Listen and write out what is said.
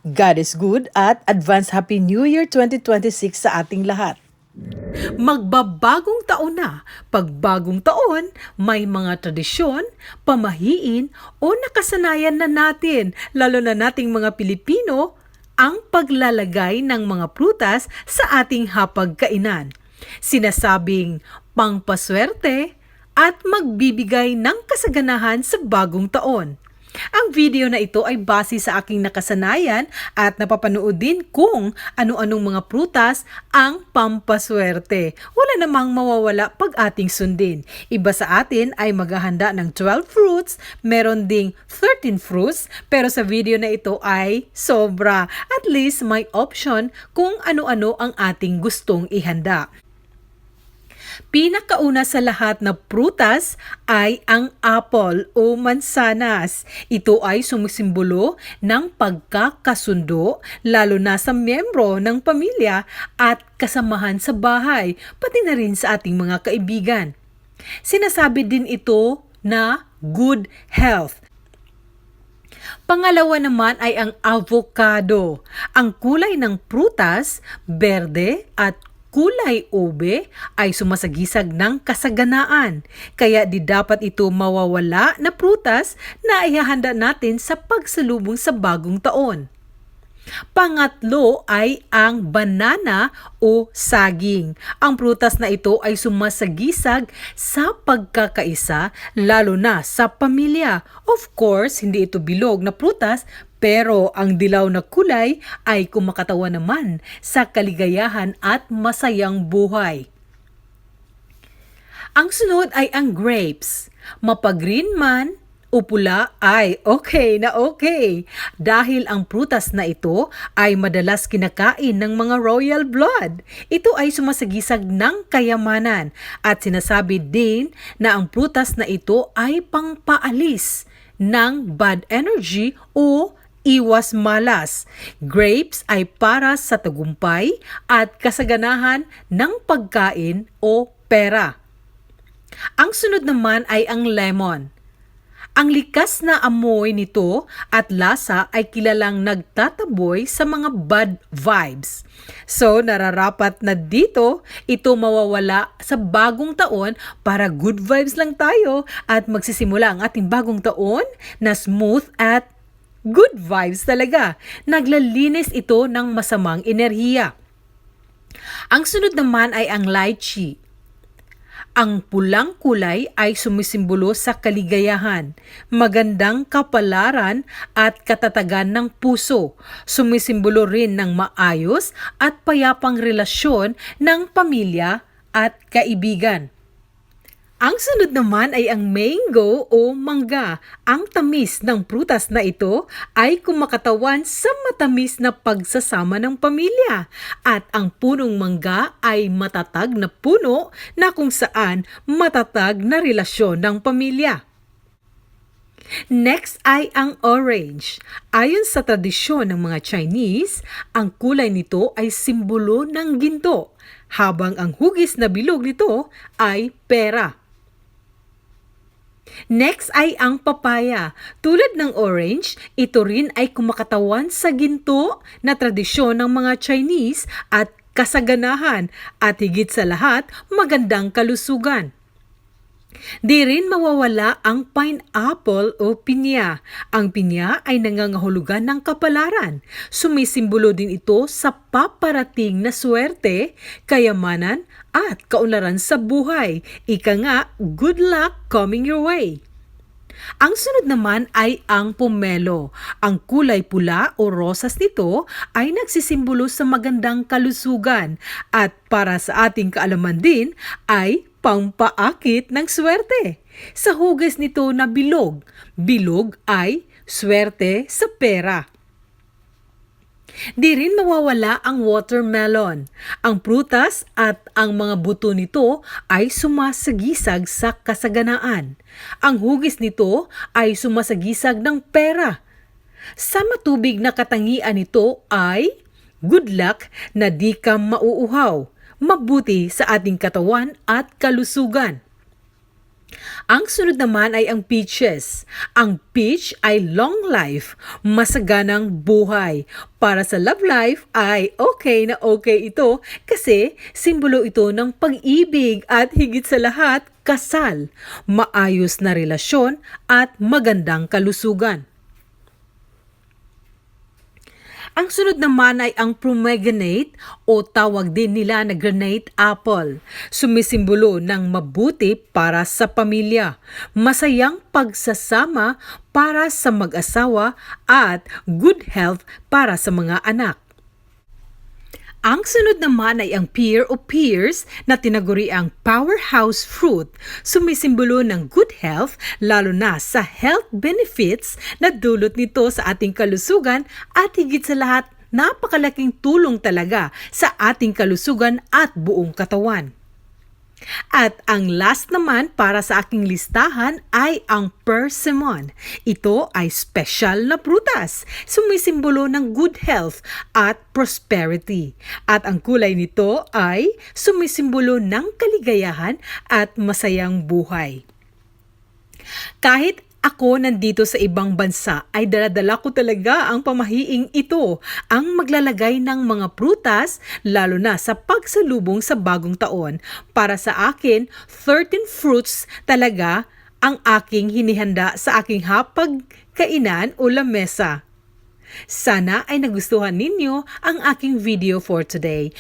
God is good at advance Happy New Year 2026 sa ating lahat. Magbabagong taon na. Pagbagong taon, may mga tradisyon, pamahiin o nakasanayan na natin, lalo na nating mga Pilipino, ang paglalagay ng mga prutas sa ating hapagkainan. Sinasabing pangpaswerte at magbibigay ng kasaganahan sa bagong taon. Ang video na ito ay base sa aking nakasanayan at napapanood din kung ano-anong mga prutas ang pampaswerte. Wala namang mawawala pag ating sundin. Iba sa atin ay maghahanda ng 12 fruits, meron ding 13 fruits, pero sa video na ito ay sobra. At least may option kung ano-ano ang ating gustong ihanda. Pinakauna sa lahat na prutas ay ang apple o mansanas. Ito ay sumisimbolo ng pagkakasundo lalo na sa miyembro ng pamilya at kasamahan sa bahay, pati na rin sa ating mga kaibigan. Sinasabi din ito na good health. Pangalawa naman ay ang avocado. Ang kulay ng prutas, berde at kulay ube ay sumasagisag ng kasaganaan. Kaya di dapat ito mawawala na prutas na ihahanda natin sa pagsalubong sa bagong taon. Pangatlo ay ang banana o saging. Ang prutas na ito ay sumasagisag sa pagkakaisa lalo na sa pamilya. Of course, hindi ito bilog na prutas pero ang dilaw na kulay ay kumakatawan naman sa kaligayahan at masayang buhay. Ang sunod ay ang grapes. Mapag-green man o pula ay okay na okay dahil ang prutas na ito ay madalas kinakain ng mga royal blood. Ito ay sumasagisag ng kayamanan at sinasabi din na ang prutas na ito ay pangpaalis ng bad energy o iwas malas. Grapes ay para sa tagumpay at kasaganahan ng pagkain o pera. Ang sunod naman ay ang lemon. Ang likas na amoy nito at lasa ay kilalang nagtataboy sa mga bad vibes. So nararapat na dito ito mawawala sa bagong taon para good vibes lang tayo at magsisimula ang ating bagong taon na smooth at good vibes talaga. Naglalinis ito ng masamang enerhiya. Ang sunod naman ay ang lychee. Ang pulang kulay ay sumisimbolo sa kaligayahan, magandang kapalaran at katatagan ng puso. Sumisimbolo rin ng maayos at payapang relasyon ng pamilya at kaibigan. Ang sunod naman ay ang mango o mangga. Ang tamis ng prutas na ito ay kumakatawan sa matamis na pagsasama ng pamilya. At ang punong mangga ay matatag na puno na kung saan matatag na relasyon ng pamilya. Next ay ang orange. Ayon sa tradisyon ng mga Chinese, ang kulay nito ay simbolo ng ginto, habang ang hugis na bilog nito ay pera. Next ay ang papaya. Tulad ng orange, ito rin ay kumakatawan sa ginto na tradisyon ng mga Chinese at kasaganahan at higit sa lahat magandang kalusugan. Di rin mawawala ang pineapple o pinya. Ang pinya ay nangangahulugan ng kapalaran. Sumisimbolo din ito sa paparating na swerte, kayamanan at kaunlaran sa buhay. Ika nga, good luck coming your way. Ang sunod naman ay ang pomelo. Ang kulay pula o rosas nito ay nagsisimbolo sa magandang kalusugan at para sa ating kaalaman din ay pampaakit ng swerte. Sa hugas nito na bilog, bilog ay swerte sa pera. Di rin mawawala ang watermelon. Ang prutas at ang mga buto nito ay sumasagisag sa kasaganaan. Ang hugis nito ay sumasagisag ng pera. Sa matubig na katangian nito ay good luck na di ka mauuhaw, mabuti sa ating katawan at kalusugan. Ang sunod naman ay ang peaches. Ang peach ay long life, masaganang buhay. Para sa love life ay okay na okay ito kasi simbolo ito ng pag-ibig at higit sa lahat, kasal, maayos na relasyon at magandang kalusugan. Ang sunod naman ay ang pomegranate o tawag din nila na granate apple. Sumisimbolo ng mabuti para sa pamilya, masayang pagsasama para sa mag-asawa at good health para sa mga anak. Ang sunod naman ay ang pear o pears na tinaguri ang powerhouse fruit. Sumisimbolo ng good health lalo na sa health benefits na dulot nito sa ating kalusugan at higit sa lahat napakalaking tulong talaga sa ating kalusugan at buong katawan. At ang last naman para sa aking listahan ay ang persimmon. Ito ay special na prutas, sumisimbolo ng good health at prosperity. At ang kulay nito ay sumisimbolo ng kaligayahan at masayang buhay. Kahit ako nandito sa ibang bansa ay daladala ko talaga ang pamahiing ito, ang maglalagay ng mga prutas lalo na sa pagsalubong sa bagong taon. Para sa akin, 13 fruits talaga ang aking hinihanda sa aking hapagkainan o lamesa. Sana ay nagustuhan ninyo ang aking video for today.